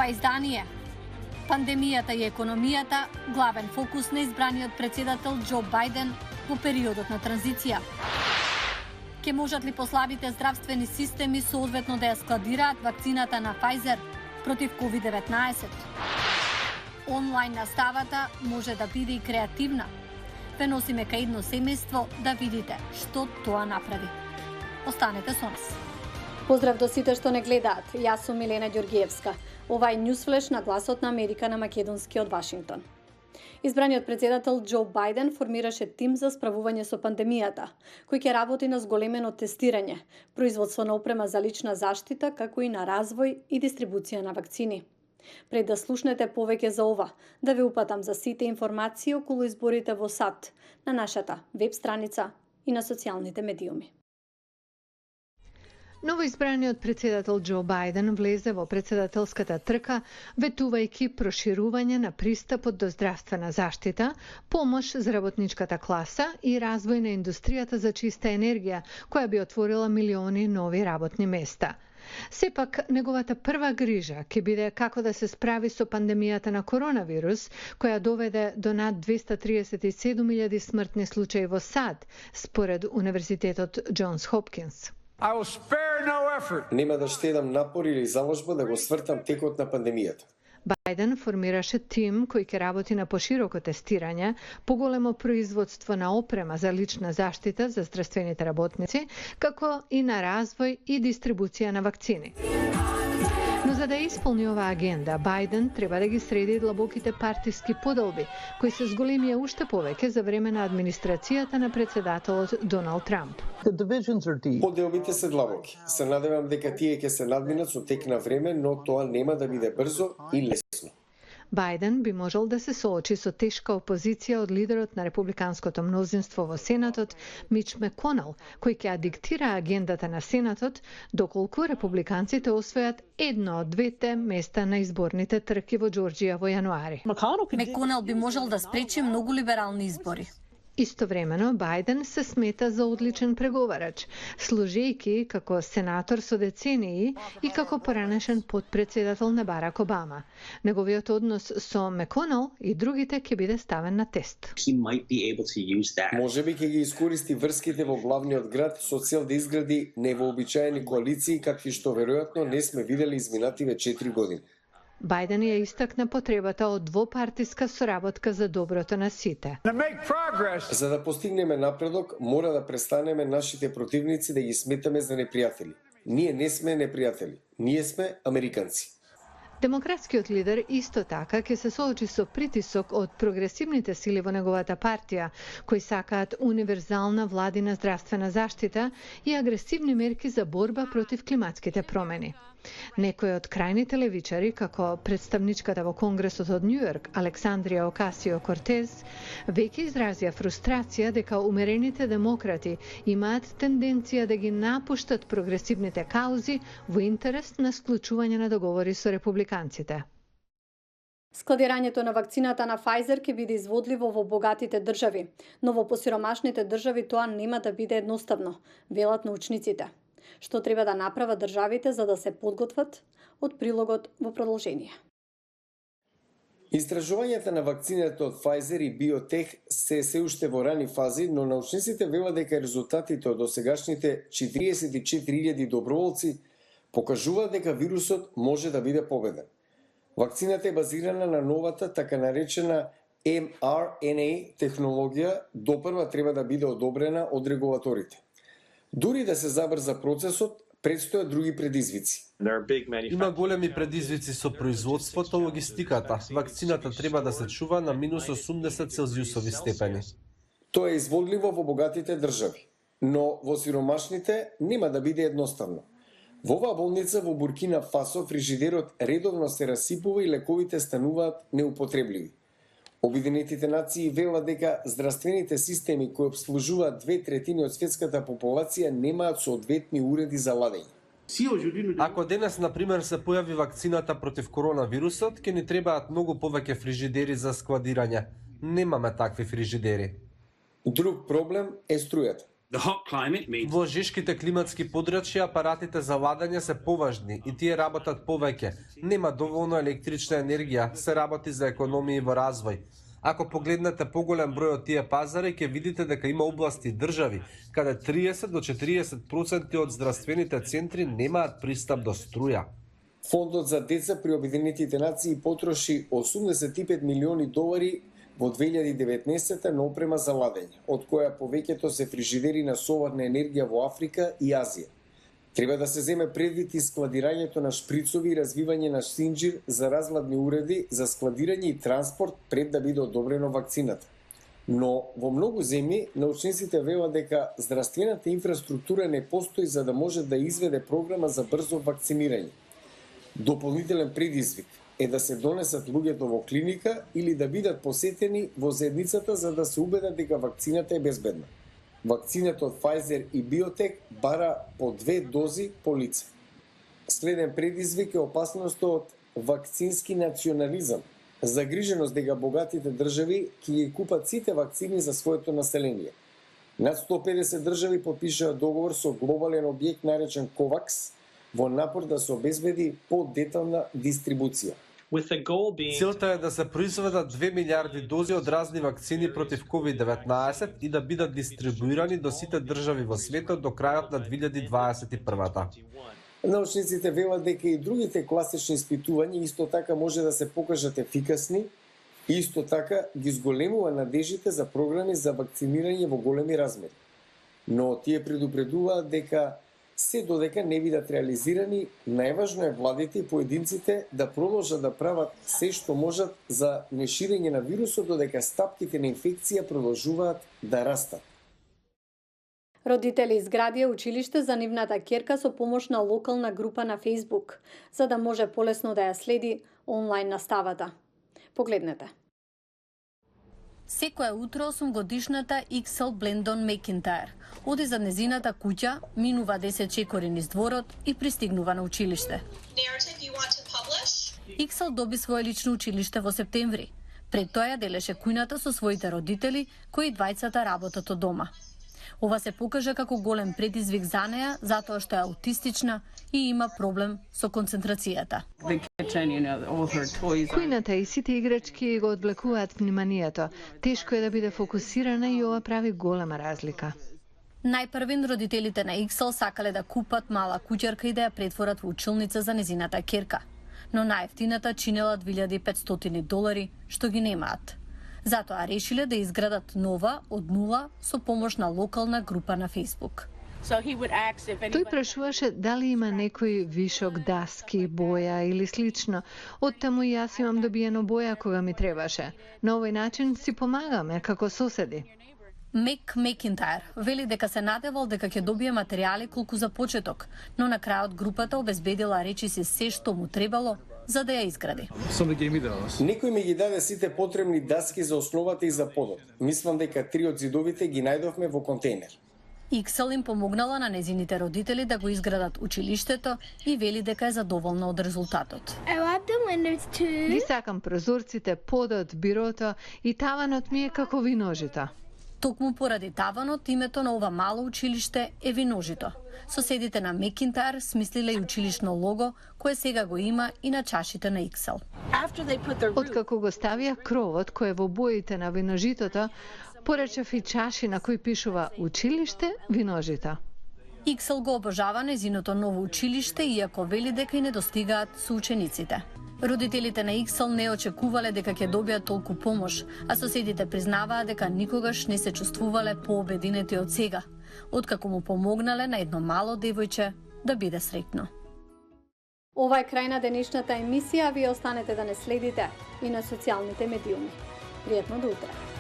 ова издание. Пандемијата и економијата, главен фокус на избраниот председател Џо Бајден во периодот на транзиција. Ке можат ли послабите здравствени системи соодветно да ја складираат вакцината на Pfizer против COVID-19? Онлайн наставата може да биде и креативна. Ве носиме кај едно семејство да видите што тоа направи. Останете со нас. Поздрав до сите што не гледаат. Јас сум Милена Ѓоргиевска. Ова е Ньюсфлеш на гласот на Америка на македонски од Вашингтон. Избраниот председател Џо Бајден формираше тим за справување со пандемијата, кој ќе работи на зголемено тестирање, производство на опрема за лична заштита, како и на развој и дистрибуција на вакцини. Пред да слушнете повеќе за ова, да ве упатам за сите информации околу изборите во САД, на нашата веб страница и на социјалните медиуми. Новоизбраниот председател Џо Бајден влезе во председателската трка, ветувајќи проширување на пристапот до здравствена заштита, помош за работничката класа и развој на индустријата за чиста енергија, која би отворила милиони нови работни места. Сепак, неговата прва грижа ќе биде како да се справи со пандемијата на коронавирус, која доведе до над 237.000 смртни случаи во САД, според Универзитетот Џонс Хопкинс. Нема да штедам напор или заложба да го свртам текот на пандемијата. Бајден формираше тим кој ќе работи на пошироко тестирање, поголемо производство на опрема за лична заштита за здравствените работници, како и на развој и дистрибуција на вакцини. Но за да исполни оваа агенда, Бајден треба да ги среди длабоките партиски поделби, кои се зголемија уште повеќе за време на администрацијата на председателот Доналд Трамп. Поделбите се длабоки. Се надевам дека тие ќе се надминат со тек на време, но тоа нема да биде брзо и лесно. Бајден би можел да се соочи со тешка опозиција од лидерот на републиканското мнозинство во Сенатот, Мич Маконел, кој ќе диктира агендата на Сенатот, доколку републиканците освојат едно од двете места на изборните трки во Џорџија во јануари. Маконел би можел да спречи многу либерални избори. Истовремено, Бајден се смета за одличен преговарач, служејќи како сенатор со децении и како поранешен подпредседател на Барак Обама. Неговиот однос со Маконел и другите ќе биде ставен на тест. Можеби ќе ги искористи врските во главниот град со цел да изгради невообичаени коалиции какви што веројатно не сме видели изминативе 4 години. Бајден ја истакна потребата од двопартиска соработка за доброто на сите. За да постигнеме напредок, мора да престанеме нашите противници да ги сметаме за непријатели. Ние не сме непријатели, ние сме американци. Демократскиот лидер исто така ќе се соочи со притисок од прогресивните сили во неговата партија, кои сакаат универзална владина здравствена заштита и агресивни мерки за борба против климатските промени. Некои од крајните левичари, како представничката во Конгресот од Њујорк, Александрија Окасио-Кортез, веќе изразија фрустрација дека умерените демократи имаат тенденција да ги напуштат прогресивните каузи во интерес на склучување на договори со републиканците. Складирањето на вакцината на Pfizer ќе биде изводливо во богатите држави, но во посиромашните држави тоа нема да биде едноставно, велат научниците. Што треба да направат државите за да се подготват од прилогот во продолжение. Истражувањата на вакцината од Pfizer и Биотех се уште во рани фази, но научниците велат дека резултатите од досегашните 44.000 доброволци покажуваат дека вирусот може да биде победен. Вакцината е базирана на новата така наречена mRNA технологија, допрва треба да биде одобрена од регулаторите. Дури да се забрза процесот, предстојат други предизвици. Има големи предизвици со производството, логистиката. Вакцината треба да се чува на минус 80 целзиусови степени. Тоа е изводливо во богатите држави, но во сиромашните нема да биде едноставно. Во оваа болница во Буркина Фасо фрижидерот редовно се расипува и лековите стануваат неупотребливи. Обединетите нации велат дека здравствените системи кои обслужуваат 2/3 од светската популација немаат соодветни уреди за ладење. Ако денес, например, се појави вакцината против коронавирусот, ќе ни требаат многу повеќе фрижидери за складирање. Немаме такви фрижидери. Друг проблем е струјата. Во жешките климатски подрачја апаратите за ладење се поважни и тие работат повеќе. Нема доволно електрична енергија, се работи за економии во развој. Ако погледнете поголем број од тие пазари, ќе видите дека има области и држави каде 30 до 40% од здравствените центри немаат пристап до струја. Фондот за деца при Обединетите нации потроши $85 милиони во 2019 на опрема за ладење, од која повеќето се фрижидери на соларна енергија во Африка и Азија. Треба да се земе предвид и складирањето на шприцови и развивање на синџир за разладни уреди за складирање и транспорт пред да биде одобрено вакцината. Но во многу земји научниците велат дека здравствената инфраструктура не постои за да може да изведе програма за брзо вакцинирање. Дополнителен предизвик е да се донесат луѓето во клиника или да бидат посетени во заедницата за да се убедат дека вакцината е безбедна. Вакцината од Pfizer и Biotech бара по 2 дози по лице. Следен предизвик е опасноста од вакцински национализам, загриженост дека богатите држави ќе ги купат сите вакцини за своето население. Над 150 држави потпишаа договор со глобален објект наречен COVAX во напор да се обезбеди подетална дистрибуција. Целта е да се произведат 2 милиарди дози од разни вакцини против COVID-19 и да бидат дистрибуирани до сите држави во светот до крајот на 2021. Научниците велат дека и другите класични испитувања исто така може да се покажат ефикасни и исто така ги зголемува надежите за програми за вакцинирање во големи размери. Но тие предупредуваат дека се додека не бидат реализирани, најважно е владите и поединците да продолжат да прават се што можат за неширење на вирусот додека стапките на инфекција продолжуваат да растат. Родители изградија училиште за нивната ќерка со помош на локална група на Facebook, за да може полесно да ја следи онлайн наставата. Погледнете. Секое утро 8-годишната Иксел Блендон Мекинтајр оди за незината куќа, минува 10 чекори низ дворот и пристигнува на училиште. Иксел доби свое лично училиште во септември. Пред тоа ја делеше кујната со своите родители, кои двајцата работат од дома. Ова се покажа како голем предизвик за неа, затоа што е аутистична и има проблем со концентрацијата. Кујната и сите играчки го одвлекуваат вниманието. Тешко е да биде фокусирана и ова прави голема разлика. Најпрвин родителите на Иксел сакале да купат мала куќерка и да ја претворат во училница за незината ќерка. Но најефтината чинела $2.500, што ги немаат. Затоа решиле да изградат нова од нула со помош на локална група на Facebook. Тој прашуваше дали има некој вишок даски, боја или слично. Оттаму и јас имам добиено боја кога ми требаше. На овој начин си помагаме како соседи. Мек Мекинтајр вели дека се надевал дека ќе добие материјали колку за почеток, но на крајот групата обезбедила речиси се што му требало за да ја изгради. Некој ми ги даде сите потребни даски за основата и за подот. Мислам дека 3 од зидовите ги најдовме во контейнер. Иксел им помогнала на незините родители да го изградат училиштето и вели дека е задоволна од резултатот. Ги сакам прозорците, подот, бирото и таванот ми е како виножито. Токму поради таванот, името на ова мало училиште е Виножито. Соседите на Мекинтајр смислиле и училишно лого, кое сега го има и на чашите на Иксел. Откако го ставија кровот кој е во боите на виножитото, поречав и чаши на кој пишува училиште Виножито. Иксел го обожава незиното ново училиште, иако вели дека и не достигаат со учениците. Родителите на Иксел не очекувале дека ќе добијат толку помош, а соседите признаваа дека никогаш не се чувствувале пообединети од сега, откако му помогнале на едно мало девојче да биде среќно. Ова е крај на денешната емисија, вие останете да не следите и на социјалните медиуми. Пријатно до утре.